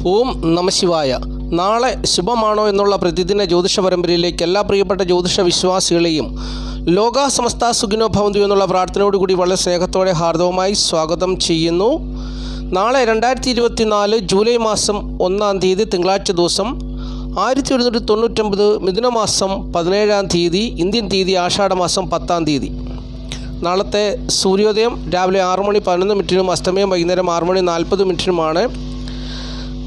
ഓം നമശിവായ. നാളെ ശുഭമാണോ എന്നുള്ള പ്രതിദിന ജ്യോതിഷ പരമ്പരയിലേക്ക് എല്ലാ പ്രിയപ്പെട്ട ജ്യോതിഷ വിശ്വാസികളെയും ലോക സമസ്ത സുഖിനോ ഭവന്തു എന്നുള്ള പ്രാർത്ഥനയോടുകൂടി വളരെ സ്നേഹത്തോടെ ഹാർദവമായി സ്വാഗതം ചെയ്യുന്നു. നാളെ 2024 ജൂലൈ മാസം 1-ാം തീയതി തിങ്കളാഴ്ച ദിവസം 1799 മിഥുനമാസം 17-ാം തീയതി ഇന്ത്യൻ തീയതി ആഷാഢമാസം 10-ാം തീയതി. നാളത്തെ സൂര്യോദയം രാവിലെ 6:11 അസ്തമയം വൈകുന്നേരം 6:40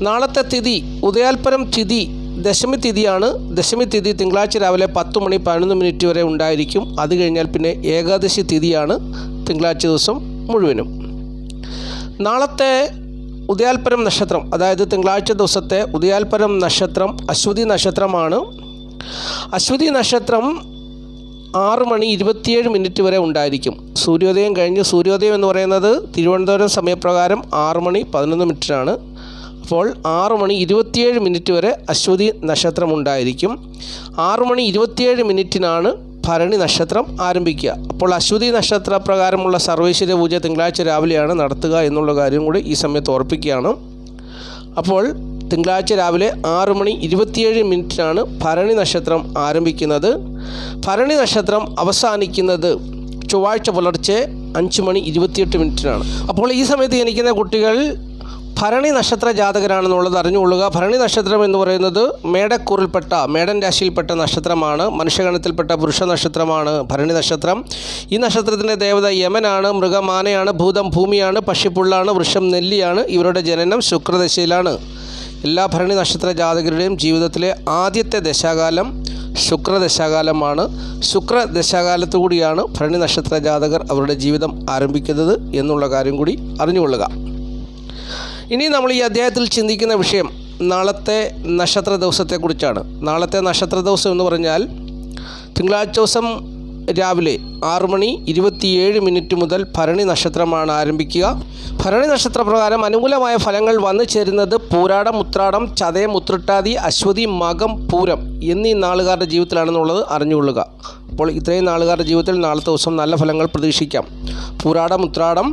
നാളത്തെ തിഥി ഉദയാൽപരം തിഥി ദശമി തിഥിയാണ്. ദശമി തിഥി തിങ്കളാഴ്ച രാവിലെ 10:11 വരെ ഉണ്ടായിരിക്കും. അത് കഴിഞ്ഞാൽ പിന്നെ ഏകാദശി തിഥിയാണ് തിങ്കളാഴ്ച ദിവസം മുഴുവനും. നാളത്തെ ഉദയാൽപരം നക്ഷത്രം, അതായത് തിങ്കളാഴ്ച ദിവസത്തെ ഉദയാൽപരം നക്ഷത്രം അശ്വതി നക്ഷത്രമാണ്. അശ്വതി നക്ഷത്രം 6:27 വരെ ഉണ്ടായിരിക്കും. സൂര്യോദയം കഴിഞ്ഞ്, സൂര്യോദയം എന്ന് പറയുന്നത് തിരുവനന്തപുരം സമയപ്രകാരം 6:11 അപ്പോൾ 6:27 വരെ അശ്വതി നക്ഷത്രം ഉണ്ടായിരിക്കും. 6:27 ഭരണി നക്ഷത്രം ആരംഭിക്കുക. അപ്പോൾ അശ്വതി നക്ഷത്ര പ്രകാരമുള്ള സർവൈശ്വര്യ പൂജ തിങ്കളാഴ്ച രാവിലെയാണ് നടത്തുക എന്നുള്ള കാര്യം കൂടി ഈ സമയത്ത് ഓർപ്പിക്കുകയാണ്. അപ്പോൾ തിങ്കളാഴ്ച രാവിലെ 6:27 ഭരണി നക്ഷത്രം ആരംഭിക്കുന്നത്. ഭരണി നക്ഷത്രം അവസാനിക്കുന്നത് ചൊവ്വാഴ്ച പുലർച്ചെ 5:28 അപ്പോൾ ഈ സമയത്ത് ജനിക്കുന്ന കുട്ടികൾ ഭരണി നക്ഷത്ര ജാതകരാണെന്നുള്ളത് അറിഞ്ഞുകൊള്ളുക. ഭരണി നക്ഷത്രം എന്ന് പറയുന്നത് മേടക്കൂറിൽപ്പെട്ട, മേടൻ രാശിയിൽപ്പെട്ട നക്ഷത്രമാണ്. മനുഷ്യഗണത്തിൽപ്പെട്ട പുരുഷ നക്ഷത്രമാണ് ഭരണി നക്ഷത്രം. ഈ നക്ഷത്രത്തിൻ്റെ ദേവത യമനാണ്, മൃഗമാനയാണ്, ഭൂതം ഭൂമിയാണ്, പക്ഷിപ്പുള്ളാണ്, വൃക്ഷം നെല്ലിയാണ്. ഇവരുടെ ജനനം ശുക്രദശയിലാണ്. എല്ലാ ഭരണി നക്ഷത്ര ജാതകരുടെയും ജീവിതത്തിലെ ആദ്യത്തെ ദശാകാലം ശുക്രദശാകാലമാണ്. ശുക്രദശാകാലത്തു കൂടിയാണ് ഭരണി നക്ഷത്ര ജാതകർ അവരുടെ ജീവിതം ആരംഭിക്കുന്നത് എന്നുള്ള കാര്യം കൂടി അറിഞ്ഞുകൊള്ളുക. ഇനി നമ്മൾ ഈ അധ്യായത്തിൽ ചിന്തിക്കുന്ന വിഷയം നാളത്തെ നക്ഷത്ര ദിവസത്തെക്കുറിച്ചാണ്. നാളത്തെ നക്ഷത്ര ദിവസം എന്ന് പറഞ്ഞാൽ തിങ്കളാഴ്ച ദിവസം രാവിലെ 6:27 മുതൽ ഭരണി നക്ഷത്രമാണ് ആരംഭിക്കുക. ഭരണി നക്ഷത്രപ്രകാരം അനുകൂലമായ ഫലങ്ങൾ വന്നു ചേരുന്നത് പൂരാടം, ഉത്രാടം, ചതയം, ഉത്രട്ടാതി, അശ്വതി, മകം, പൂരം എന്നീ നാളുകാരുടെ ജീവിതത്തിലാണെന്നുള്ളത് അറിഞ്ഞുകൊള്ളുക. അപ്പോൾ ഇത്രയും നാളുകാരുടെ ജീവിതത്തിൽ നാളത്തെ ദിവസം നല്ല ഫലങ്ങൾ പ്രതീക്ഷിക്കാം. പൂരാടം, ഉത്രാടം,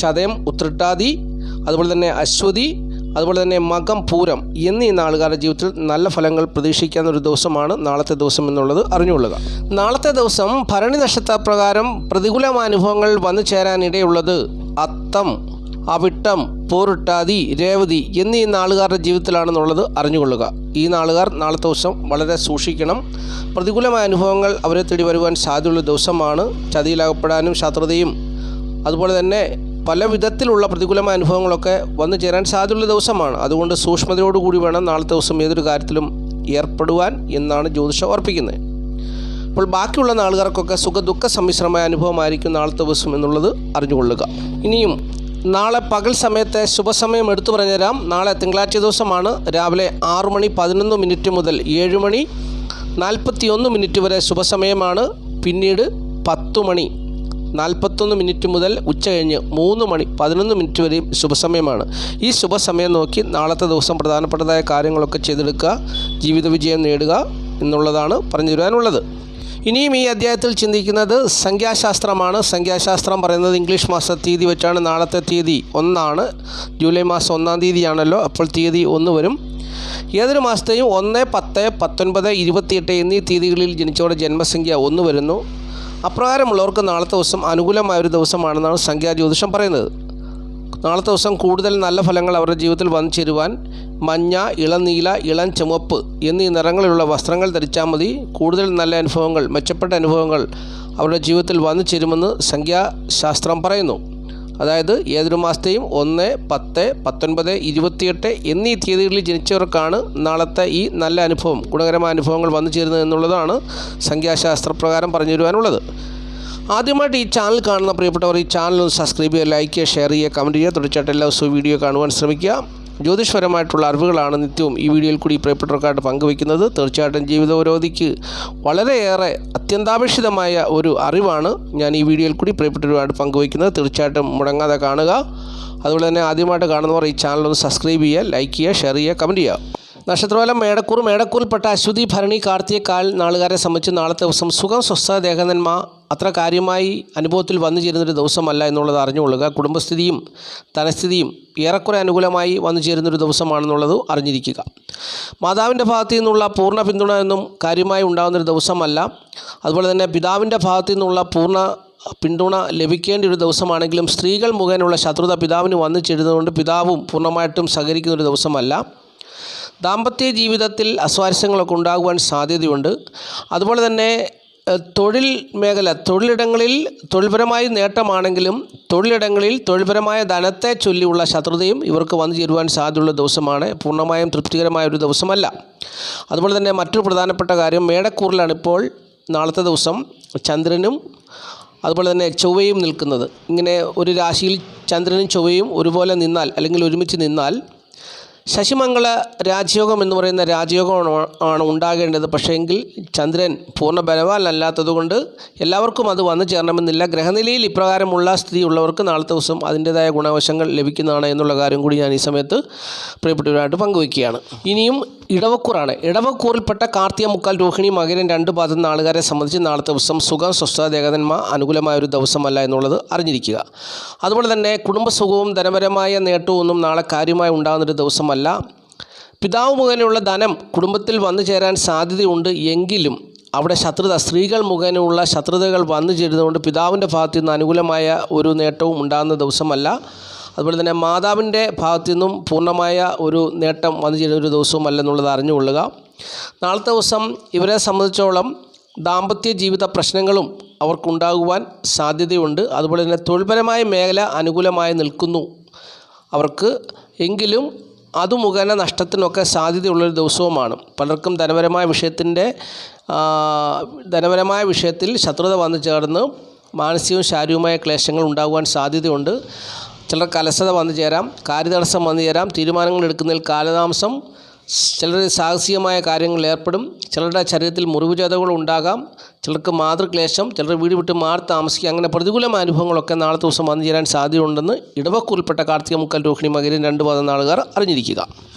ചതയം, ഉത്രട്ടാതി, അതുപോലെ തന്നെ അശ്വതി, അതുപോലെ തന്നെ മകം, പൂരം എന്നീ നാളുകാരുടെ ജീവിതത്തിൽ നല്ല ഫലങ്ങൾ പ്രതീക്ഷിക്കാവുന്ന ഒരു ദിവസമാണ് നാളത്തെ ദിവസം എന്നുള്ളത് അറിഞ്ഞുകൊള്ളുക. നാളത്തെ ദിവസം ഭരണി നക്ഷത്രപ്രകാരം പ്രതികൂലമായ അനുഭവങ്ങൾ വന്നു ചേരാനിടയുള്ളത് അത്തം, അവിട്ടം, പോരുട്ടാതി, രേവതി എന്നീ നാളുകാരുടെ ജീവിതത്തിലാണെന്നുള്ളത് അറിഞ്ഞുകൊള്ളുക. ഈ നാളുകാർ നാളത്തെ ദിവസം വളരെ സൂക്ഷിക്കണം. പ്രതികൂലമായ അനുഭവങ്ങൾ അവരെ തേടി വരുവാൻ സാധ്യതയുള്ള ദിവസമാണ്. ചതിയിലകപ്പെടാനും ശത്രുതയും അതുപോലെ തന്നെ പല വിധത്തിലുള്ള പ്രതികൂലമായ അനുഭവങ്ങളൊക്കെ വന്നു ചേരാൻ സാധ്യതയുള്ള ദിവസമാണ്. അതുകൊണ്ട് സൂക്ഷ്മതയോടുകൂടി വേണം നാളത്തെ ദിവസം ഏതൊരു കാര്യത്തിലും ഏർപ്പെടുവാൻ എന്നാണ് ജ്യോതിഷം ഓർപ്പിക്കുന്നത്. അപ്പോൾ ബാക്കിയുള്ള നാളുകാർക്കൊക്കെ സുഖദുഃഖ സമ്മിശ്രമായ അനുഭവമായിരിക്കും നാളത്തെ ദിവസം എന്നുള്ളത് അറിഞ്ഞുകൊള്ളുക. ഇനിയും നാളെ പകൽ സമയത്തെ ശുഭസമയം എടുത്തു പറഞ്ഞുതരാം. നാളെ തിങ്കളാഴ്ച ദിവസമാണ്. രാവിലെ 6:11 മുതൽ 7:41 വരെ ശുഭസമയമാണ്. പിന്നീട് 10:41 മുതൽ ഉച്ച കഴിഞ്ഞ് 3:11 വരെയും ശുഭസമയമാണ്. ഈ ശുഭസമയം നോക്കി നാളത്തെ ദിവസം പ്രധാനപ്പെട്ടതായ കാര്യങ്ങളൊക്കെ ചെയ്തെടുക്കുക, ജീവിത വിജയം നേടുക എന്നുള്ളതാണ് പറഞ്ഞു തരാനുള്ളത്. ഇനിയും ഈ അധ്യായത്തിൽ ചിന്തിക്കുന്നത് സംഖ്യാശാസ്ത്രമാണ്. സംഖ്യാശാസ്ത്രം പറയുന്നത് ഇംഗ്ലീഷ് മാസ തീയതി വെച്ചാണ്. നാളത്തെ തീയതി 1 ജൂലൈ മാസം 1-ാം തീയതിയാണല്ലോ. അപ്പോൾ തീയതി 1 വരും. ഏതൊരു മാസത്തെയും 1, 10, 19, 28 എന്നീ തീയതികളിൽ ജനിച്ചവരുടെ ജന്മസംഖ്യ 1 വരുന്നു. അപ്രകാരമുള്ളവർക്ക് നാളത്തെ ദിവസം അനുകൂലമായൊരു ദിവസമാണെന്നാണ് സംഖ്യാജ്യോതിഷം പറയുന്നത്. നാളത്തെ ദിവസം കൂടുതൽ നല്ല ഫലങ്ങൾ അവരുടെ ജീവിതത്തിൽ വന്നു ചേരുവാൻ മഞ്ഞ, ഇളനീല, ഇളം ചുവപ്പ് എന്നീ നിറങ്ങളിലുള്ള വസ്ത്രങ്ങൾ ധരിച്ചാൽ മതി. കൂടുതൽ നല്ല അനുഭവങ്ങൾ, മെച്ചപ്പെട്ട അനുഭവങ്ങൾ അവരുടെ ജീവിതത്തിൽ വന്നു ചേരുമെന്ന് സംഖ്യാശാസ്ത്രം പറയുന്നു. അതായത് ഏതൊരു മാസത്തെയും 1, 10, 19, 28 എന്നീ തീയതികളിൽ ജനിച്ചവർക്കാണ് നാളത്തെ ഈ നല്ല അനുഭവം, ഗുണകരമായ അനുഭവങ്ങൾ വന്നു ചേരുന്നത് എന്നുള്ളതാണ് സംഖ്യാശാസ്ത്രപ്രകാരം പറഞ്ഞു തരുവാനുള്ളത്. ആദ്യമായിട്ട് ഈ ചാനൽ കാണുന്ന പ്രിയപ്പെട്ടവർ ഈ ചാനൽ ഒന്ന് സബ്സ്ക്രൈബ് ചെയ്യുക, ലൈക്ക് ചെയ്യുക, ഷെയർ ചെയ്യുക, കമൻറ്റ് ചെയ്യുക. തുടർച്ചയായിട്ട് എല്ലാ ദിവസവും വീഡിയോ കാണുവാൻ ശ്രമിക്കുക. ജ്യോതിഷപരമായിട്ടുള്ള അറിവുകളാണ് നിത്യവും ഈ വീഡിയോയിൽ കൂടി പ്രിയപ്പെട്ടവർക്കായിട്ട് പങ്കുവയ്ക്കുന്നത്. തീർച്ചയായിട്ടും ജീവിതപുരോഗതിക്ക് വളരെയേറെ അത്യന്താപേക്ഷിതമായ ഒരു അറിവാണ് ഞാൻ ഈ വീഡിയോയിൽ കൂടി പ്രിയപ്പെട്ടവരുമായിട്ട് പങ്കുവയ്ക്കുന്നത്. തീർച്ചയായിട്ടും മുടങ്ങാതെ കാണുക. അതുപോലെ തന്നെ ആദ്യമായിട്ട് കാണുന്നവർ ഈ ചാനൽ ഒന്ന് സബ്സ്ക്രൈബ് ചെയ്യുക, ലൈക്ക് ചെയ്യുക, ഷെയർ ചെയ്യുക, കമൻറ്റ് ചെയ്യുക. നക്ഷത്രഫലം മേടക്കൂർ. മേടക്കൂറിൽപ്പെട്ട അശ്വതി, ഭരണി, കാർത്തിക, കാൽ നാളുകാരെ സംബന്ധിച്ച് നാളത്തെ ദിവസം സുഖം, സ്വസ്ഥത, ദേഹനന്മ അത്ര കാര്യമായി അനുഭവത്തിൽ വന്നു ചേരുന്നൊരു ദിവസമല്ല എന്നുള്ളത് അറിഞ്ഞുകൊള്ളുക. കുടുംബസ്ഥിതിയും ധനസ്ഥിതിയും ഏറെക്കുറെ അനുകൂലമായി വന്നു ചേരുന്നൊരു ദിവസമാണെന്നുള്ളത് അറിഞ്ഞിരിക്കുക. മാതാവിൻ്റെ ഭാഗത്തു നിന്നുള്ള പൂർണ്ണ പിന്തുണ എന്നും കാര്യമായി ഉണ്ടാകുന്നൊരു ദിവസമല്ല. അതുപോലെ തന്നെ പിതാവിൻ്റെ ഭാഗത്തു നിന്നുള്ള പൂർണ്ണ പിന്തുണ ലഭിക്കേണ്ട ഒരു ദിവസമാണെങ്കിലും സ്ത്രീകൾ മുഖേനയുള്ള ശത്രുത പിതാവിന് വന്നു ചേരുന്നതുകൊണ്ട് പിതാവും പൂർണ്ണമായിട്ടും സഹകരിക്കുന്നൊരു ദിവസമല്ല. ദാമ്പത്യ ജീവിതത്തിൽ അസ്വാരസ്യങ്ങളൊക്കെ ഉണ്ടാകുവാൻ സാധ്യതയുണ്ട്. അതുപോലെ തന്നെ തൊഴിൽ മേഖല, തൊഴിലിടങ്ങളിൽ തൊഴിൽപരമായി നേട്ടമാണെങ്കിലും തൊഴിലിടങ്ങളിൽ തൊഴിൽപരമായ ധനത്തെ ചൊല്ലിയുള്ള ശത്രുതയും ഇവർക്ക് വന്നു ചേരുവാൻ സാധ്യതയുള്ള ദിവസമാണ്. പൂർണ്ണമായും തൃപ്തികരമായ ഒരു ദിവസമല്ല. അതുപോലെ തന്നെ മറ്റൊരു പ്രധാനപ്പെട്ട കാര്യം, മേടക്കൂറിലാണ് ഇപ്പോൾ നാളത്തെ ദിവസം ചന്ദ്രനും അതുപോലെ തന്നെ ചൊവ്വയും നിൽക്കുന്നത്. ഇങ്ങനെ ഒരു രാശിയിൽ ചന്ദ്രനും ചൊവ്വയും ഒരുപോലെ നിന്നാൽ അല്ലെങ്കിൽ ഒരുമിച്ച് നിന്നാൽ ശശിമംഗള രാജയോഗം എന്ന് പറയുന്ന രാജയോഗമാണ് ഉണ്ടാകേണ്ടത്. പക്ഷേ എങ്കിൽ ചന്ദ്രൻ പൂർണ്ണ ബലവാനല്ലാത്തതുകൊണ്ട് എല്ലാവർക്കും അത് വന്നു ചേരണമെന്നില്ല. ഗ്രഹനിലയിൽ ഇപ്രകാരമുള്ള സ്ഥിതിയുള്ളവർക്ക് നാളത്തെ ദിവസം അതിൻ്റേതായ ഗുണവശങ്ങൾ ലഭിക്കുന്നതാണ് എന്നുള്ള കാര്യം കൂടി ഞാൻ ഈ സമയത്ത് പ്രിയപ്പെട്ടവരായിട്ട് പങ്കുവയ്ക്കുകയാണ്. ഇനിയും ഇടവക്കൂറാണ്. ഇടവക്കൂറിൽപ്പെട്ട കാർത്തിക, മുക്കാൽ, രോഹിണി, മകരം 2 പാദം നാളുകാരെ സംബന്ധിച്ച് നാളത്തെ ദിവസം സുഖം, സ്വസ്ഥത, ദേഹനന്മ അനുകൂലമായ ഒരു ദിവസമല്ല എന്നുള്ളത് അറിഞ്ഞിരിക്കുക. അതുപോലെ തന്നെ കുടുംബസുഖവും ധനപരമായ നേട്ടവും ഒന്നും നാളെ കാര്യമായി ഉണ്ടാകുന്നൊരു ദിവസമല്ല. പിതാവ് മുഖേനയുള്ള ധനം കുടുംബത്തിൽ വന്നു ചേരാൻ സാധ്യതയുണ്ട്. എങ്കിലും അവിടെ ശത്രുത, സ്ത്രീകൾ മുഖേനയുള്ള ശത്രുതകൾ വന്നു ചേരുന്നതുകൊണ്ട് പിതാവിൻ്റെ ഭാഗത്തു നിന്ന് അനുകൂലമായ ഒരു നേട്ടവും ഉണ്ടാകുന്ന ദിവസമല്ല. അതുപോലെ തന്നെ മാതാവിൻ്റെ ഭാഗത്തു നിന്നും പൂർണ്ണമായ ഒരു നേട്ടം വന്നു ചേരുന്ന ഒരു ദിവസവും അല്ലെന്നുള്ളത് അറിഞ്ഞുകൊള്ളുക. നാളത്തെ ദിവസം ഇവരെ സംബന്ധിച്ചോളം ദാമ്പത്യ ജീവിത പ്രശ്നങ്ങളും അവർക്കുണ്ടാകുവാൻ സാധ്യതയുണ്ട്. അതുപോലെ തന്നെ തൊഴിൽപരമായ മേഖല അനുകൂലമായി നിൽക്കുന്നു അവർക്ക്. എങ്കിലും അത് മുഖേന നഷ്ടത്തിനൊക്കെ സാധ്യതയുള്ളൊരു ദിവസവുമാണ്. പലർക്കും ധനപരമായ വിഷയത്തിൽ ശത്രുത വന്നു ചേർന്ന് മാനസികവും ശാരീരികവുമായ ക്ലേശങ്ങൾ ഉണ്ടാകുവാൻ സാധ്യതയുണ്ട്. ചിലർക്ക് അലസത വന്നു ചേരാം, കാര്യതടസ്സം വന്നു ചേരാം, തീരുമാനങ്ങൾ എടുക്കുന്നതിൽ കാലതാമസം, ചിലർ സാഹസികമായ കാര്യങ്ങളിൽ ഏർപ്പെടും, ചിലരുടെ ശരീരത്തിൽ മുറിവുചതകൾ ഉണ്ടാകാം, ചിലർക്ക് മാതൃക്ലേശം, ചിലർ വീട് വിട്ട് മാറി താമസിക്കുക. അങ്ങനെ പ്രതികൂലമായ അനുഭവങ്ങളൊക്കെ നാളത്തെ ദിവസം വന്നു ചേരാൻ സാധ്യതയുണ്ടെന്ന് ഇടവക്കൂറിൽപ്പെട്ട കാർത്തിക, മുക്കാൽ, രോഹിണി, മകരം 2 പാദം നാളുകാർ അറിഞ്ഞിരിക്കുക.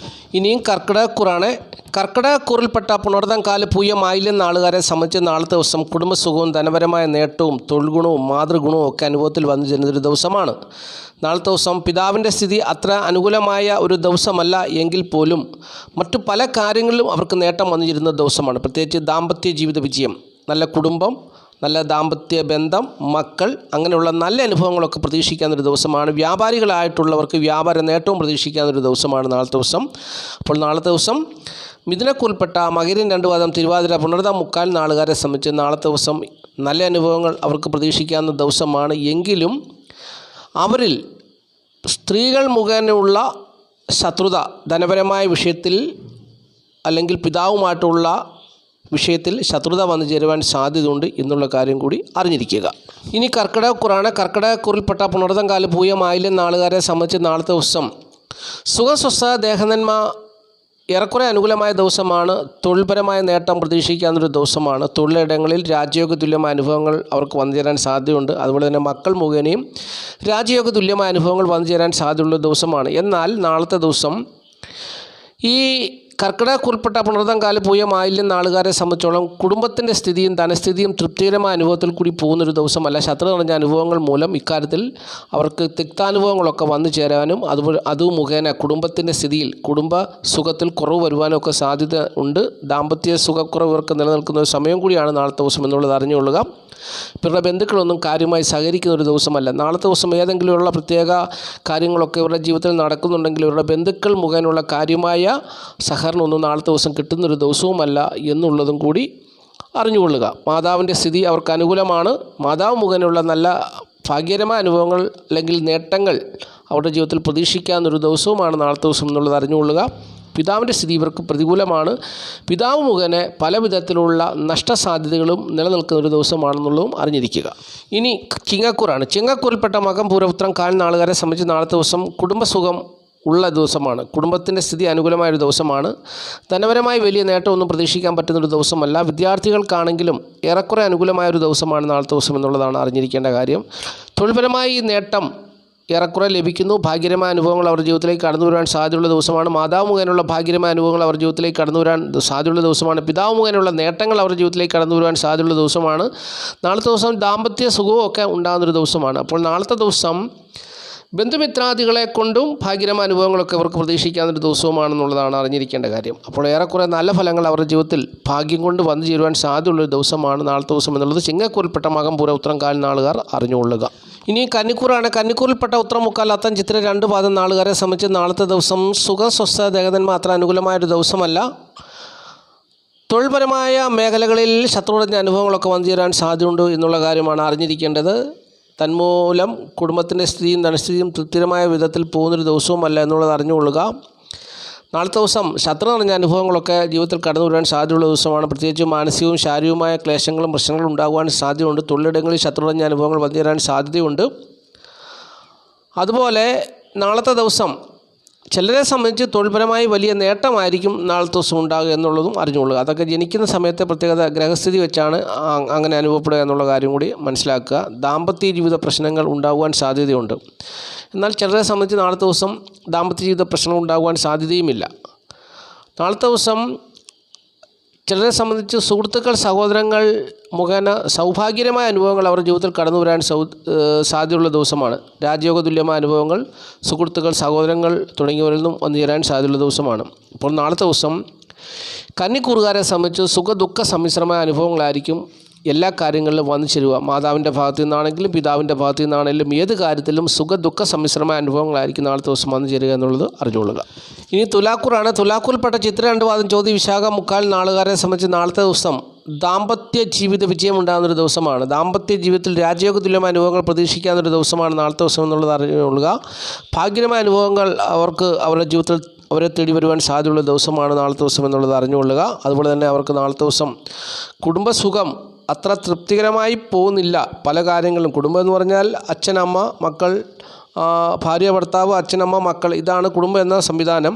ഇനിയും കർക്കിടകക്കൂറാണ്. കർക്കിടകക്കൂറിൽപ്പെട്ട പുണർതം, കാല്, പൂയം, ആയില്യം നാളുകാരെ സംബന്ധിച്ച് നാളത്തെ ദിവസം കുടുംബസുഖവും ധനപരമായ നേട്ടവും തൊഴിൽ ഗുണവും മാതൃഗുണവും ഒക്കെ അനുഭവത്തിൽ വന്നു ചേരുന്നൊരു ദിവസമാണ്. നാളത്തെ ദിവസം പിതാവിൻ്റെ സ്ഥിതി അത്ര അനുകൂലമായ ഒരു ദിവസമല്ല. എങ്കിൽ പോലും മറ്റു പല കാര്യങ്ങളിലും അവർക്ക് നേട്ടം വന്നു ചേരുന്ന ദിവസമാണ്. പ്രത്യേകിച്ച് ദാമ്പത്യ ജീവിത വിജയം, നല്ല കുടുംബം, നല്ല ദാമ്പത്യ ബന്ധം, മക്കൾ, അങ്ങനെയുള്ള നല്ല അനുഭവങ്ങളൊക്കെ പ്രതീക്ഷിക്കാവുന്നൊരു ദിവസമാണ്. വ്യാപാരികളായിട്ടുള്ളവർക്ക് വ്യാപാര നേട്ടവും പ്രതീക്ഷിക്കാവുന്നൊരു ദിവസമാണ് നാളത്തെ ദിവസം. അപ്പോൾ നാളത്തെ ദിവസം മിഥുനക്കൂറിൽപ്പെട്ട മകരം 2 പാദം, തിരുവാതിര, പുണർതം, മുക്കാൽ നാളുകാരെ സംബന്ധിച്ച് നാളത്തെ ദിവസം നല്ല അനുഭവങ്ങൾ അവർക്ക് പ്രതീക്ഷിക്കാവുന്ന ദിവസമാണ്. എങ്കിലും അവരിൽ സ്ത്രീകൾ മുഖേനയുള്ള ശത്രുത, ധനപരമായ വിഷയത്തിൽ അല്ലെങ്കിൽ പിതാവുമായിട്ടുള്ള വിഷയത്തിൽ ശത്രുത വന്നു ചേരുവാൻ സാധ്യതയുണ്ട് എന്നുള്ള കാര്യം കൂടി അറിഞ്ഞിരിക്കുക. ഇനി കർക്കിടകക്കൂറാണ്. കർക്കിടകക്കൂറിൽപ്പെട്ട പുണർതം, കാല്, പൂയം, ആയില്യം നാളുകാരെ സംബന്ധിച്ച് നാളത്തെ ദിവസം സുഖം, സ്വസ്ഥത, ദേഹനന്മ ഏറെക്കുറെ അനുകൂലമായ ദിവസമാണ്. തൊഴിൽപരമായ നേട്ടം പ്രതീക്ഷിക്കാവുന്നൊരു ദിവസമാണ്. തൊഴിലിടങ്ങളിൽ രാജയോഗ തുല്യമായ അനുഭവങ്ങൾ അവർക്ക് വന്നു ചേരാൻ സാധ്യതയുണ്ട്. അതുപോലെ തന്നെ മക്കൾ മുഖേനയും രാജയോഗ തുല്യമായ അനുഭവങ്ങൾ വന്നു ചേരാൻ സാധ്യതയുള്ള ദിവസമാണ്. എന്നാൽ നാളത്തെ ദിവസം ഈ കർക്കിടകക്കൂറിൽപ്പെട്ട പുണർതം, കാല്, പൂയം, ആയില്യം നാളുകാരെ സംബന്ധിച്ചോളം കുടുംബത്തിൻ്റെ സ്ഥിതിയും ധനസ്ഥിതിയും തൃപ്തികരമായ അനുഭവത്തിൽ കൂടി പോകുന്നൊരു ദിവസമല്ല. ശത്രു നിറഞ്ഞ അനുഭവങ്ങൾ മൂലം ഇക്കാര്യത്തിൽ അവർക്ക് തിക്താനുഭവങ്ങളൊക്കെ വന്നു ചേരാനും അതുപോലെ അത് മുഖേന കുടുംബത്തിൻ്റെ സ്ഥിതിയിൽ കുടുംബ സുഖത്തിൽ കുറവ് വരുവാനും ഒക്കെ സാധ്യത ഉണ്ട്. ദാമ്പത്യ സുഖക്കുറവ് ഇവർക്ക് നിലനിൽക്കുന്ന ഒരു സമയം കൂടിയാണ് നാളത്തെ ദിവസം എന്നുള്ളത് അറിഞ്ഞുകൊള്ളുക. ഇവരുടെ ബന്ധുക്കളൊന്നും കാര്യമായി സഹകരിക്കുന്ന ഒരു ദിവസമല്ല. നാളത്തെ ദിവസം ഏതെങ്കിലുമുള്ള പ്രത്യേക കാര്യങ്ങളൊക്കെ ഇവരുടെ ജീവിതത്തിൽ നടക്കുന്നുണ്ടെങ്കിൽ ഇവരുടെ ബന്ധുക്കൾ മുഖേനയുള്ള കാര്യമായ സഹകരണമൊന്നും നാളത്തെ ദിവസം കിട്ടുന്നൊരു ദിവസവുമല്ല എന്നുള്ളതും കൂടി അറിഞ്ഞുകൊള്ളുക. മാതാവിൻ്റെ സ്ഥിതി അവർക്ക് അനുകൂലമാണ്. മാതാവ് മുഖേനയുള്ള നല്ല ഭാഗ്യകരമായ അനുഭവങ്ങൾ അല്ലെങ്കിൽ നേട്ടങ്ങൾ അവരുടെ ജീവിതത്തിൽ പ്രതീക്ഷിക്കാവുന്നൊരു ദിവസവുമാണ് നാളത്തെ ദിവസം എന്നുള്ളത് അറിഞ്ഞുകൊള്ളുക. പിതാവിൻ്റെ സ്ഥിതി ഇവർക്ക് പ്രതികൂലമാണ്. പിതാവ് മുഖേന പല വിധത്തിലുള്ള നഷ്ടസാധ്യതകളും നിലനിൽക്കുന്ന ഒരു ദിവസമാണെന്നുള്ളതും അറിഞ്ഞിരിക്കുക. ഇനി ചിങ്ങക്കൂറാണ്. ചിങ്ങക്കൂറിൽപ്പെട്ട മകം, പൂരപുത്രം, കാൽ നാളുകാരെ സംബന്ധിച്ച് നാളത്തെ ദിവസം കുടുംബസുഖം ഉള്ള ദിവസമാണ്. കുടുംബത്തിൻ്റെ സ്ഥിതി അനുകൂലമായൊരു ദിവസമാണ്. ധനപരമായി വലിയ നേട്ടമൊന്നും പ്രതീക്ഷിക്കാൻ പറ്റുന്നൊരു ദിവസമല്ല. വിദ്യാർത്ഥികൾക്കാണെങ്കിലും ഏറെക്കുറെ അനുകൂലമായൊരു ദിവസമാണ് നാളത്തെ ദിവസം എന്നുള്ളതാണ് അറിഞ്ഞിരിക്കേണ്ട കാര്യം. തൊഴിൽപരമായി നേട്ടം ഏറെക്കുറെ ലഭിക്കുന്നു. ഭാഗ്യകരമായ അനുഭവങ്ങൾ അവരുടെ ജീവിതത്തിലേക്ക് കടന്നു വരാൻ സാധ്യതയുള്ള ദിവസമാണ്. മാതാവ് മുഖേനയുള്ള ഭാഗ്യകരമായ അനുഭവങ്ങൾ അവരുടെ ജീവിതത്തിലേക്ക് കടന്നു വരാൻ സാധ്യതയുള്ള ദിവസമാണ്. പിതാവ് മുഖേനയുള്ള നേട്ടങ്ങൾ അവരുടെ ജീവിതത്തിലേക്ക് കടന്നു വരാൻ സാധ്യതയുള്ള ദിവസമാണ്. നാളത്തെ ദിവസം ദാമ്പത്യ സുഖവും ഒക്കെ ഉണ്ടാകുന്നൊരു ദിവസമാണ്. അപ്പോൾ നാളത്തെ ദിവസം ബന്ധുമിത്രാദികളെ കൊണ്ടും ഭാഗ്യകരമായ അനുഭവങ്ങളൊക്കെ അവർക്ക് പ്രതീക്ഷിക്കാവുന്നൊരു ദിവസവുമാണെന്നുള്ളതാണ് അറിഞ്ഞിരിക്കേണ്ട കാര്യം. അപ്പോൾ ഏറെക്കുറെ നല്ല ഫലങ്ങൾ അവരുടെ ജീവിതത്തിൽ ഭാഗ്യം കൊണ്ട് വന്നു ചേരുവാൻ സാധ്യതയുള്ളൊരു ദിവസമാണ് നാളത്തെ ദിവസം എന്നുള്ളത് ചിങ്ങക്കൂറിൽപ്പെട്ട മകം പൂര ഉത്രം കാൽ നാളുകാർ അറിഞ്ഞുകൊള്ളുക. ഇനി കന്നിക്കൂറാണ്. കന്നിക്കൂറിൽപ്പെട്ട ഉത്രം മുക്കാൽ അത്തം ചിത്തിര 2 പാദം നാളുകാരെ സംബന്ധിച്ച് നാളത്തെ ദിവസം സുഖം സ്വസ്ഥ ദേഹതന്മാർ അത്ര അനുകൂലമായൊരു ദിവസമല്ല. തൊഴിൽപരമായ മേഖലകളിൽ ശത്രുതജ്ഞ അനുഭവങ്ങളൊക്കെ വന്നു ചേരാൻ സാധ്യതയുണ്ട് എന്നുള്ള കാര്യമാണ് അറിഞ്ഞിരിക്കേണ്ടത്. തന്മൂലം കുടുംബത്തിൻ്റെ സ്ഥിതിയും ധനസ്ഥിതിയും തൃപ്തികരമായ വിധത്തിൽ പോകുന്നൊരു ദിവസവുമല്ല എന്നുള്ളത് അറിഞ്ഞുകൊള്ളുക. നാളത്തെ ദിവസം ശത്രു നിറഞ്ഞ അനുഭവങ്ങളൊക്കെ ജീവിതത്തിൽ കടന്നു വരാൻ സാധ്യതയുള്ള ദിവസമാണ്. പ്രത്യേകിച്ച് മാനസികവും ശാരീരികവുമായ ക്ലേശങ്ങളും പ്രശ്നങ്ങളും ഉണ്ടാകുവാൻ സാധ്യതയുണ്ട്. തൊഴിലിടങ്ങളിൽ ശത്രു നിറഞ്ഞ അനുഭവങ്ങൾ വന്നു ചേരാൻ സാധ്യതയുണ്ട്. അതുപോലെ നാളത്തെ ദിവസം ചിലരെ സംബന്ധിച്ച് തൊഴിൽപരമായി വലിയ നേട്ടമായിരിക്കും നാളത്തെ ദിവസം ഉണ്ടാകുക എന്നുള്ളതും അറിഞ്ഞുകൊള്ളുക. അതൊക്കെ ജനിക്കുന്ന സമയത്തെ പ്രത്യേകത ഗ്രഹസ്ഥിതി വെച്ചാണ് അങ്ങനെ അനുഭവപ്പെടുക എന്നുള്ള കാര്യം കൂടി മനസ്സിലാക്കുക. ദാമ്പത്യ ജീവിത പ്രശ്നങ്ങൾ ഉണ്ടാകുവാൻ സാധ്യതയുണ്ട്. എന്നാൽ ചിലരെ സംബന്ധിച്ച് നാളത്തെ ദിവസം ദാമ്പത്യ ജീവിത പ്രശ്നങ്ങൾ ഉണ്ടാകുവാൻ സാധ്യതയുമില്ല. നാളത്തെ ദിവസം ചിലരെ സംബന്ധിച്ച് സുഹൃത്തുക്കൾ സഹോദരങ്ങൾ മുഖേന സൗഭാഗ്യകരമായ അനുഭവങ്ങൾ അവരുടെ ജീവിതത്തിൽ കടന്നു വരാൻ സാധ്യതയുള്ള ദിവസമാണ്. രാജയോഗ തുല്യമായ അനുഭവങ്ങൾ സുഹൃത്തുക്കൾ സഹോദരങ്ങൾ തുടങ്ങിയവരിൽ നിന്നും വന്നു ചേരാൻ സാധ്യതയുള്ള ദിവസമാണ്. അപ്പോൾ നാളത്തെ ദിവസം കന്നിക്കൂറുകാരെ സംബന്ധിച്ച് സുഖ ദുഃഖ സമ്മിശ്രമായ അനുഭവങ്ങളായിരിക്കും എല്ലാ കാര്യങ്ങളിലും വന്നു ചേരുക. മാതാവിൻ്റെ ഭാഗത്തു നിന്നാണെങ്കിലും പിതാവിൻ്റെ ഭാഗത്തു നിന്നാണെങ്കിലും ഏത് കാര്യത്തിലും സുഖ ദുഃഖ സമ്മിശ്രമായ അനുഭവങ്ങളായിരിക്കും നാളത്തെ ദിവസം വന്നു ചേരുക എന്നുള്ളത് അറിഞ്ഞുകൊള്ളുക. ഇനി തുലാക്കൂറാണ്. തുലാക്കൂറിൽപ്പെട്ട ചിത്ര 2 പാദം ചോതി വിശാഖ മുക്കാൽ നാളുകാരെ സംബന്ധിച്ച് നാളത്തെ ദിവസം ദാമ്പത്യ ജീവിത വിജയം ഉണ്ടാകുന്നൊരു ദിവസമാണ്. ദാമ്പത്യ ജീവിതത്തിൽ രാജയോഗ തുല്യമായ അനുഭവങ്ങൾ പ്രതീക്ഷിക്കാവുന്നൊരു ദിവസമാണ് നാളത്തെ ദിവസം എന്നുള്ളത് അറിഞ്ഞുകൊള്ളുക. ഭാഗ്യകരമായ അനുഭവങ്ങൾ അവർക്ക് അവരുടെ ജീവിതത്തിൽ അവരെ തേടി വരുവാൻ സാധ്യതയുള്ള ദിവസമാണ് നാളത്തെ ദിവസം എന്നുള്ളത് അറിഞ്ഞുകൊള്ളുക. അതുപോലെ തന്നെ അവർക്ക് നാളത്തെ ദിവസം കുടുംബസുഖം അത്ര തൃപ്തികരമായി പോകുന്നില്ല. പല കാര്യങ്ങളും കുടുംബം എന്ന് പറഞ്ഞാൽ അച്ഛൻ, അമ്മ, മക്കൾ, ഭാര്യ, ഭർത്താവ്, അച്ഛനമ്മ, മക്കൾ, ഇതാണ് കുടുംബം എന്ന സംവിധാനം.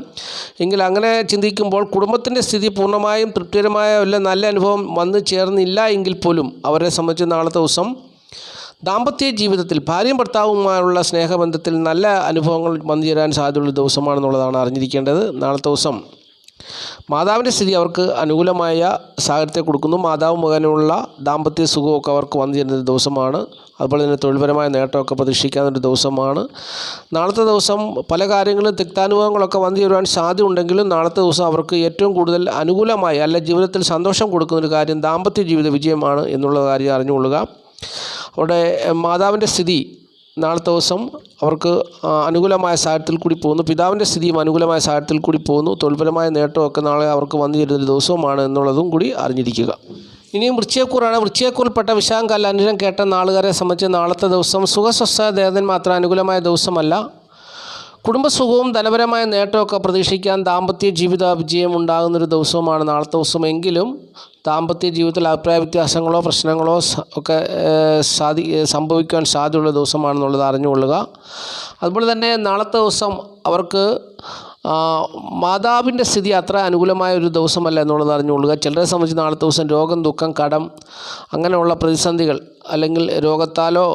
എങ്കിൽ അങ്ങനെ ചിന്തിക്കുമ്പോൾ കുടുംബത്തിൻ്റെ സ്ഥിതി പൂർണ്ണമായും തൃപ്തികരമായ നല്ല അനുഭവം വന്നു ചേർന്നില്ല എങ്കിൽ പോലും അവരെ സംബന്ധിച്ച് നാളത്തെ ദിവസം ദാമ്പത്യ ജീവിതത്തിൽ ഭാര്യയും ഭർത്താവുമായുള്ള സ്നേഹബന്ധത്തിൽ നല്ല അനുഭവങ്ങൾ വന്നു ചേരാൻ സാധ്യതയുള്ള ദിവസമാണെന്നുള്ളതാണ് അറിഞ്ഞിരിക്കേണ്ടത്. നാളത്തെ ദിവസം മാതാവിൻ്റെ സ്ഥിതി അവർക്ക് അനുകൂലമായ സാഹചര്യത്തെ കൊടുക്കുന്നു. മാതാവ് മുഖേനയുള്ള ദാമ്പത്യ സുഖമൊക്കെ അവർക്ക് വന്നു ചേരുന്ന ദിവസമാണ്. അതുപോലെ തന്നെ തൊഴിൽപരമായ നേട്ടമൊക്കെ പ്രതീക്ഷിക്കാവുന്നൊരു ദിവസമാണ്. നാളത്തെ ദിവസം പല കാര്യങ്ങളും തിക്താനുഭവങ്ങളൊക്കെ വന്നു ചേരുവാൻ സാധ്യത ഉണ്ടെങ്കിലും നാളത്തെ ദിവസം അവർക്ക് ഏറ്റവും കൂടുതൽ അനുകൂലമായി ജീവിതത്തിൽ സന്തോഷം കൊടുക്കുന്നൊരു കാര്യം ദാമ്പത്യ ജീവിത വിജയമാണ് എന്നുള്ള കാര്യം അറിഞ്ഞുകൊള്ളുക. അവിടെ മാതാവിൻ്റെ സ്ഥിതി നാളത്തെ ദിവസം അവർക്ക് അനുകൂലമായ സാഹചര്യത്തിൽ കൂടി പോകുന്നു. പിതാവിൻ്റെ സ്ഥിതിയും അനുകൂലമായ സാഹചര്യത്തിൽ കൂടി പോകുന്നു. തൊഴിൽപരമായ നേട്ടമൊക്കെ നാളെ അവർക്ക് വന്നു ചേരുന്നൊരു ദിവസവുമാണ് എന്നുള്ളതും കൂടി അറിഞ്ഞിരിക്കുക. ഇനിയും വൃശ്ചികക്കൂറാണ്. വൃശ്ചികക്കൂറിൽപ്പെട്ട വിശാഖം അനിഴം കേട്ട നാളുകാരെ സംബന്ധിച്ച് നാളത്തെ ദിവസം സുഖസ്വസ്ഥ ദേഹത്തിന് മാത്രം അനുകൂലമായ ദിവസമല്ല. കുടുംബസുഖവും ധനപരമായ നേട്ടമൊക്കെ പ്രതീക്ഷിക്കാൻ ദാമ്പത്യ ജീവിത വിജയം ഉണ്ടാകുന്നൊരു ദിവസവുമാണ് നാളത്തെ ദിവസം. എങ്കിലും ദാമ്പത്യ ജീവിതത്തിൽ അഭിപ്രായ വ്യത്യാസങ്ങളോ പ്രശ്നങ്ങളോ ഒക്കെ സംഭവിക്കാൻ സാധ്യതയുള്ള ദിവസമാണെന്നുള്ളത് അറിഞ്ഞുകൊള്ളുക. അതുപോലെ തന്നെ നാളത്തെ ദിവസം അവർക്ക് മാതാവിൻ്റെ സ്ഥിതി അത്ര അനുകൂലമായ ഒരു ദിവസമല്ല എന്നുള്ളത് അറിഞ്ഞുകൊള്ളുക. ചിലരെ സംബന്ധിച്ച് നാളത്തെ ദിവസം രോഗം, ദുഃഖം, കടം അങ്ങനെയുള്ള പ്രതിസന്ധികൾ അല്ലെങ്കിൽ രോഗത്താലോ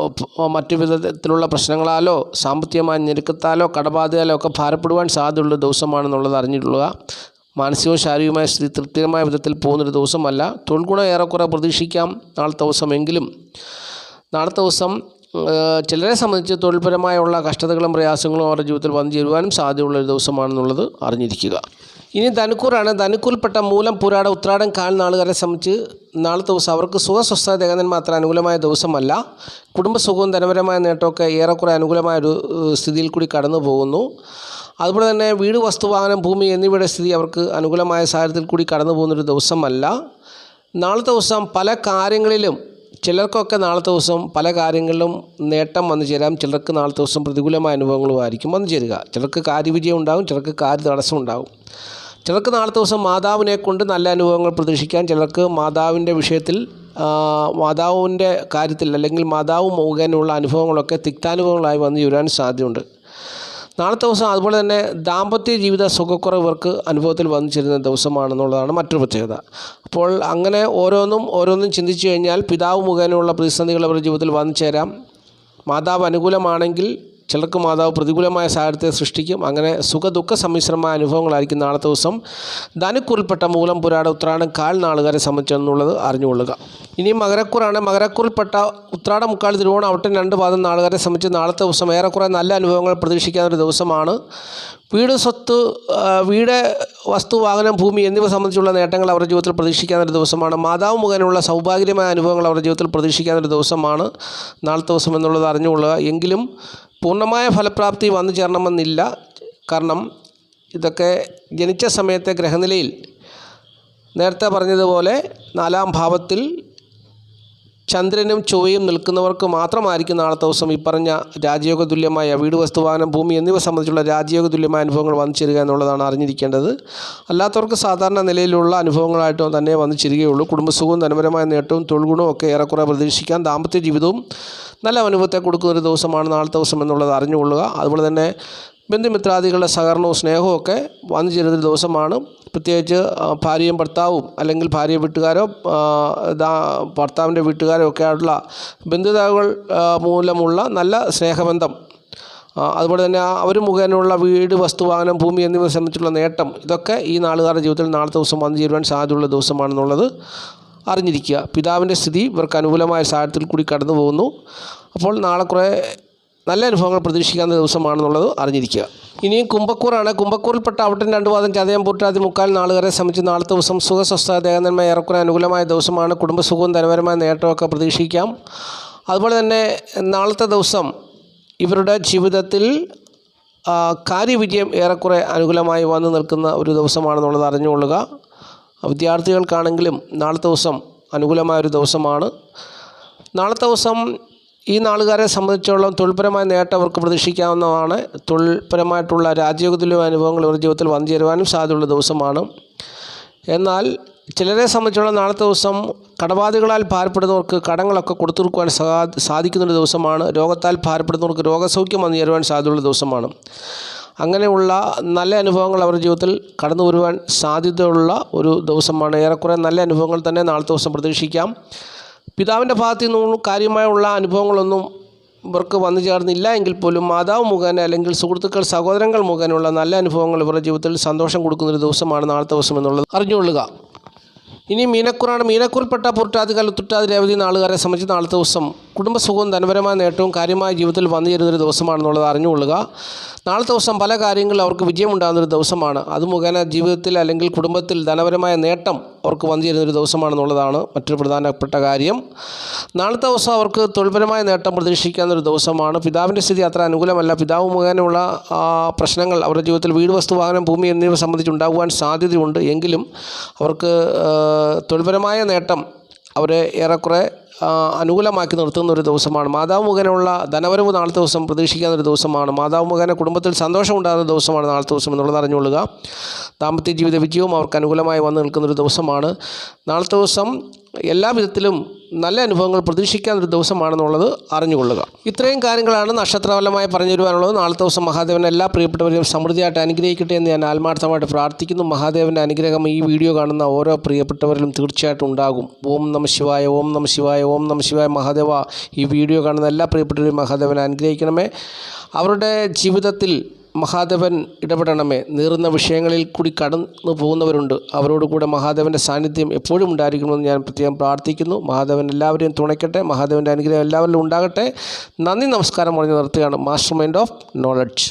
മറ്റു വിധത്തിലുള്ള പ്രശ്നങ്ങളാലോ സാമ്പത്തികമായ ഞെരുക്കത്താലോ കടബാധയാലോ ഒക്കെ ഭാരപ്പെടുവാൻ സാധ്യതയുള്ള ദിവസമാണെന്നുള്ളത് അറിഞ്ഞിട്ടുള്ളുക. മാനസികവും ശാരീരികമായ സ്ഥിതി തൃപ്തികരമായ വിധത്തിൽ പോകുന്നൊരു ദിവസമല്ല. തൊഴിൽ ഗുണം ഏറെക്കുറെ പ്രതീക്ഷിക്കാം നാളത്തെ ദിവസം. എങ്കിലും നാളത്തെ ദിവസം ചിലരെ സംബന്ധിച്ച് തൊഴിൽപരമായുള്ള കഷ്ടതകളും പ്രയാസങ്ങളും അവരുടെ ജീവിതത്തിൽ വന്നു ചേരുവാനും സാധ്യതയുള്ളൊരു ദിവസമാണെന്നുള്ളത് അറിഞ്ഞിരിക്കുക. ഇനി ധനുക്കൂറാണ്. ധനുക്കൂറിൽപ്പെട്ട മൂലം, പുരാട, ഉത്രാടം കാൽ നാളുകാരെ സംബന്ധിച്ച് നാളത്തെ ദിവസം അവർക്ക് സുഖസ്വസ്ഥ ദേഹത്തിന് മാത്രം അനുകൂലമായ ദിവസമല്ല. കുടുംബസുഖവും ധനപരമായ നേട്ടമൊക്കെ ഏറെക്കുറെ അനുകൂലമായൊരു സ്ഥിതിയിൽ കൂടി കടന്നു പോകുന്നു. അതുപോലെ തന്നെ വീട്, വസ്തു, വാഹനം, ഭൂമി എന്നിവയുടെ സ്ഥിതി അവർക്ക് അനുകൂലമായ സാഹചര്യത്തിൽ കൂടി കടന്നു പോകുന്നൊരു ദിവസമല്ല. നാളത്തെ ദിവസം പല കാര്യങ്ങളിലും ചിലർക്കൊക്കെ നാളത്തെ ദിവസം പല കാര്യങ്ങളിലും നേട്ടം വന്നു ചേരാം. ചിലർക്ക് നാളത്തെ ദിവസം പ്രതികൂലമായ അനുഭവങ്ങളുമായിരിക്കും വന്നു ചേരുക. ചിലർക്ക് കാര്യവിജയം ഉണ്ടാകും, ചിലർക്ക് കാര്യ തടസ്സം ഉണ്ടാകും. ചിലർക്ക് നാളത്തെ ദിവസം മാതാവിനെ കൊണ്ട് നല്ല അനുഭവങ്ങൾ പ്രതീക്ഷിക്കാം. ചിലർക്ക് മാതാവിൻ്റെ വിഷയത്തിൽ മാതാവിൻ്റെ കാര്യത്തിൽ അല്ലെങ്കിൽ മാതാവ് മുഖേനയുള്ള അനുഭവങ്ങളൊക്കെ തിക്താനുഭവങ്ങളായി വന്നു ചേരാൻ സാധ്യതയുണ്ട്. നാളത്തെ ദിവസം അതുപോലെ തന്നെ ദാമ്പത്യ ജീവിത സുഖക്കുറവ് ഇവർക്ക് അനുഭവത്തിൽ വന്നു ചേരുന്ന ദിവസമാണെന്നുള്ളതാണ് മറ്റൊരു പ്രത്യേകത. അപ്പോൾ അങ്ങനെ ഓരോന്നും ചിന്തിച്ചു കഴിഞ്ഞാൽ പിതാവ് മുഖേനയുള്ള പ്രതിസന്ധികൾ അവരുടെ ജീവിതത്തിൽ വന്നു ചേരാം. മാതാവ് അനുകൂലമാണെങ്കിൽ ചിലർക്ക് മാതാവ് പ്രതികൂലമായ സാഹചര്യത്തെ സൃഷ്ടിക്കും. അങ്ങനെ സുഖദുഃഖ സമ്മിശ്രമായ അനുഭവങ്ങളായിരിക്കും നാളത്തെ ദിവസം ധനുക്കൂറിൽപ്പെട്ട മൂലം, പുരാട, ഉത്രാടം, കാൽ നാളുകാരെ സംബന്ധിച്ചെന്നുള്ളത് അറിഞ്ഞുകൊള്ളുക. ഇനി മകരക്കൂറാണ്. മകരക്കൂറിൽപ്പെട്ട ഉത്രാട, മുക്കാൽ, തിരുവോണം, അവിട്ടം 2 പാദം നാളുകാരെ സംബന്ധിച്ച് നാളത്തെ ദിവസം ഏറെക്കുറെ നല്ല അനുഭവങ്ങൾ പ്രതീക്ഷിക്കാവുന്ന ഒരു ദിവസമാണ്. വീട്, സ്വത്ത്, വീട്, വസ്തു, വാഹനം, ഭൂമി എന്നിവ സംബന്ധിച്ചുള്ള നേട്ടങ്ങൾ അവരുടെ ജീവിതത്തിൽ പ്രതീക്ഷിക്കാവുന്ന ഒരു ദിവസമാണ്. മാതാവ് മുഖേനയുള്ള സൗഭാഗ്യമായ അനുഭവങ്ങൾ അവരുടെ ജീവിതത്തിൽ പ്രതീക്ഷിക്കാവുന്ന ഒരു ദിവസമാണ് നാളത്തെ ദിവസം എന്നുള്ളത് അറിഞ്ഞുകൊള്ളുക. എങ്കിലും പൂർണ്ണമായ ഫലപ്രാപ്തി വന്നു ചേരണമെന്നില്ല. കാരണം ഇതൊക്കെ ജനിച്ച സമയത്തെ ഗ്രഹനിലയിൽ നേരത്തെ പറഞ്ഞതുപോലെ 4-ാം ഭാവത്തിൽ ചന്ദ്രനും ചൊവ്വയും നിൽക്കുന്നവർക്ക് മാത്രമായിരിക്കും നാളത്തെ ദിവസം ഈ പറഞ്ഞ രാജയോഗ തുല്യമായ വീട്, വസ്തു, വാഹനം, ഭൂമി എന്നിവ സംബന്ധിച്ചുള്ള രാജയോഗ തുല്യമായ അനുഭവങ്ങൾ വന്നു ചേരുക എന്നുള്ളതാണ് അറിഞ്ഞിരിക്കേണ്ടത്. അല്ലാത്തവർക്ക് സാധാരണ നിലയിലുള്ള അനുഭവങ്ങളായിട്ട് തന്നെ വന്നു ചേരുകയുള്ളൂ. കുടുംബസുഖവും ധനപരമായ നേട്ടവും തൊഴിൽ ഗുണവും ഒക്കെ ഏറെക്കുറെ പ്രതീക്ഷിക്കാം. ദാമ്പത്യ ജീവിതവും നല്ല അനുഭവത്തെ കൊടുക്കുന്ന ഒരു ദിവസമാണ് നാളത്തെ ദിവസം എന്നുള്ളത് അറിഞ്ഞുകൊള്ളുക. അതുപോലെ തന്നെ ബന്ധുമിത്രാദികളുടെ സഹകരണവും സ്നേഹവും ഒക്കെ വന്നു ചേരുന്നൊരു ദിവസമാണ്. പ്രത്യേകിച്ച് ഭാര്യയും ഭർത്താവും അല്ലെങ്കിൽ ഭാര്യ വീട്ടുകാരോ ഭർത്താവിൻ്റെ വീട്ടുകാരോ ഒക്കെ ആയിട്ടുള്ള ബന്ധുതകൾ മൂലമുള്ള നല്ല സ്നേഹബന്ധം, അതുപോലെ തന്നെ അവർ മുഖേനയുള്ള വീട്, വസ്തു, വാഹനം, ഭൂമി എന്നിവ സംബന്ധിച്ചുള്ള നേട്ടം, ഇതൊക്കെ ഈ നാളുകാരുടെ ജീവിതത്തിൽ നാളത്തെ ദിവസം വന്നു ചേരുവാൻ സാധ്യതയുള്ള ദിവസമാണെന്നുള്ളത് അറിഞ്ഞിരിക്കുക. പിതാവിൻ്റെ സ്ഥിതി ഇവർക്ക് അനുകൂലമായ സാഹചര്യത്തിൽ കൂടി കടന്നു പോകുന്നു. അപ്പോൾ നാളെ കുറേ നല്ല അനുഭവങ്ങൾ പ്രതീക്ഷിക്കാവുന്ന ദിവസമാണെന്നുള്ളത് അറിഞ്ഞിരിക്കുക. ഇനിയും കുംഭക്കൂറാണ്. കുംഭക്കൂറിൽപ്പെട്ട അവിട്ടം 2 പാദം ചതയം, പൂർട്ടാതി, മുക്കാൽ നാളുകാരെ സംബന്ധിച്ച് നാളത്തെ ദിവസം സുഖസ്വസ്ഥ, ദേഹനന്മ ഏറെക്കുറെ അനുകൂലമായ ദിവസമാണ്. കുടുംബസുഖവും ധനപരമായ നേട്ടമൊക്കെ പ്രതീക്ഷിക്കാം. അതുപോലെ തന്നെ നാളത്തെ ദിവസം ഇവരുടെ ജീവിതത്തിൽ കാര്യവിജയം ഏറെക്കുറെ അനുകൂലമായി വന്നു നിൽക്കുന്ന ഒരു ദിവസമാണെന്നുള്ളത് അറിഞ്ഞുകൊള്ളുക. വിദ്യാർത്ഥികൾക്കാണെങ്കിലും നാളത്തെ ദിവസം അനുകൂലമായ ഒരു ദിവസമാണ്. നാളത്തെ ദിവസം ഈ നാളുകാരെ സംബന്ധിച്ചോളം തൊഴിൽപരമായ നേട്ടം അവർക്ക് പ്രതീക്ഷിക്കാവുന്നതാണ്. തൊഴിൽപരമായിട്ടുള്ള രാജയോഗത്തിലുള്ള അനുഭവങ്ങൾ ഇവരുടെ ജീവിതത്തിൽ വന്നു ചേരുവാനും സാധ്യതയുള്ള ദിവസമാണ്. എന്നാൽ ചിലരെ സംബന്ധിച്ചോളം നാളത്തെ ദിവസം കടബാധകളാൽ ഭാരപ്പെടുന്നവർക്ക് കടങ്ങളൊക്കെ കൊടുത്തു തീർക്കുവാൻ സാധിക്കുന്നൊരു ദിവസമാണ്. രോഗത്താൽ ഭാരപ്പെടുന്നവർക്ക് രോഗസൗഖ്യം വന്നു ചേരുവാൻ സാധ്യതയുള്ള ദിവസമാണ്. അങ്ങനെയുള്ള നല്ല അനുഭവങ്ങൾ അവരുടെ ജീവിതത്തിൽ കടന്നു വരുവാൻ സാധ്യതയുള്ള ഒരു ദിവസമാണ്. ഏറെക്കുറെ നല്ല അനുഭവങ്ങൾ തന്നെ നാളത്തെ ദിവസം പ്രതീക്ഷിക്കാം. പിതാവിൻ്റെ ഭാഗത്തു നിന്നും കാര്യമായുള്ള അനുഭവങ്ങളൊന്നും ഇവർക്ക് വന്നു ചേർന്നില്ല എങ്കിൽ പോലും മാതാവ് മുഖേന അല്ലെങ്കിൽ സുഹൃത്തുക്കൾ, സഹോദരങ്ങൾ മുഖേനയുള്ള നല്ല അനുഭവങ്ങൾ ഇവരുടെ ജീവിതത്തിൽ സന്തോഷം കൊടുക്കുന്നൊരു ദിവസമാണ് നാളത്തെ ദിവസം എന്നുള്ളത് അറിഞ്ഞുകൊള്ളുക. ഇനി മീനക്കൂറാണ്. മീനക്കൂറിൽപ്പെട്ട പുരട്ടാതി, ഉത്രട്ടാതി, രേവതി നാളുകാരെ സംബന്ധിച്ച് നാളത്തെ ദിവസം കുടുംബസുഖവും ധനപരമായ നേട്ടവും കാര്യമായ ജീവിതത്തിൽ വന്നു ചേരുന്നൊരു ദിവസമാണെന്നുള്ളത് അറിഞ്ഞുകൊള്ളുക. നാളത്തെ ദിവസം പല കാര്യങ്ങളിൽ അവർക്ക് വിജയമുണ്ടാകുന്നൊരു ദിവസമാണ്. അത് മുഖേന ജീവിതത്തിൽ അല്ലെങ്കിൽ കുടുംബത്തിൽ ധനപരമായ നേട്ടം അവർക്ക് വന്നു ചേരുന്നൊരു ദിവസമാണെന്നുള്ളതാണ് മറ്റൊരു പ്രധാനപ്പെട്ട കാര്യം. നാളത്തെ ദിവസം അവർക്ക് തൊഴിൽപരമായ നേട്ടം പ്രതീക്ഷിക്കാവുന്നൊരു ദിവസമാണ്. പിതാവിൻ്റെ സ്ഥിതി അത്ര അനുകൂലമല്ല. പിതാവ് മുഖേനയുള്ള പ്രശ്നങ്ങൾ അവരുടെ ജീവിതത്തിൽ വീട്, വസ്തു, വാഹനം, ഭൂമി എന്നിവ സംബന്ധിച്ചുണ്ടാകുവാൻ സാധ്യതയുണ്ട്. എങ്കിലും അവർക്ക് തൊഴിൽപരമായ നേട്ടം അവരെ ഏറെക്കുറെ അനുകൂലമാക്കി നിർത്തുന്ന ഒരു ദിവസമാണ്. മാതാവ് മുഖേനയുള്ള ധനവരവ് നാളത്തെ ദിവസം പ്രതീക്ഷിക്കാവുന്ന ഒരു ദിവസമാണ്. മാതാവ് മുഖേന കുടുംബത്തിൽ സന്തോഷം ഉണ്ടാകുന്ന ദിവസമാണ് നാളത്തെ ദിവസം എന്നുള്ളത് അറിഞ്ഞുകൊള്ളുക. ദാമ്പത്യ ജീവിത വിജയവും അവർക്ക് അനുകൂലമായി വന്നു നിൽക്കുന്നൊരു ദിവസമാണ്. നാളത്തെ ദിവസം എല്ലാ വിധത്തിലും നല്ല അനുഭവങ്ങൾ പ്രതീക്ഷിക്കാവുന്നൊരു ദിവസമാണെന്നുള്ളത് അറിഞ്ഞുകൊള്ളുക. ഇത്രയും കാര്യങ്ങളാണ് നക്ഷത്രഫലമായി പറഞ്ഞു തരുവാനുള്ളത്. നാളത്തെ ദിവസം മഹാദേവൻ എല്ലാ പ്രിയപ്പെട്ടവരെയും സമൃദ്ധിയായിട്ട് അനുഗ്രഹിക്കട്ടെ എന്ന് ഞാൻ ആത്മാർത്ഥമായിട്ട് പ്രാർത്ഥിക്കുന്നു. മഹാദേവൻ്റെ അനുഗ്രഹം ഈ വീഡിയോ കാണുന്ന ഓരോ പ്രിയപ്പെട്ടവരിലും തീർച്ചയായിട്ടും ഉണ്ടാകും. ഓം നമഃ ശിവായ, ഓം നമഃ ശിവായ, ഓം നമഃ ശിവായ. മഹാദേവ, ഈ വീഡിയോ കാണുന്ന എല്ലാ പ്രിയപ്പെട്ടവരെയും മഹാദേവനെ അനുഗ്രഹിക്കണമേ. അവരുടെ ജീവിതത്തിൽ മഹാദേവൻ ഇടപെടണമേ. നീറുന്ന വിഷയങ്ങളിൽ കൂടി കടന്നു പോകുന്നവരുണ്ട്. അവരോട് കൂടെ മഹാദേവൻ്റെ സാന്നിധ്യം എപ്പോഴും ഉണ്ടായിരിക്കണമെന്ന് ഞാൻ പ്രത്യേകം പ്രാർത്ഥിക്കുന്നു. മഹാദേവൻ എല്ലാവരെയും തുണയ്ക്കട്ടെ. മഹാദേവൻ്റെ അനുഗ്രഹം എല്ലാവരിലും ഉണ്ടാകട്ടെ. നന്ദി, നമസ്കാരം പറഞ്ഞു നിർത്തുകയാണ്. Master mind of knowledge.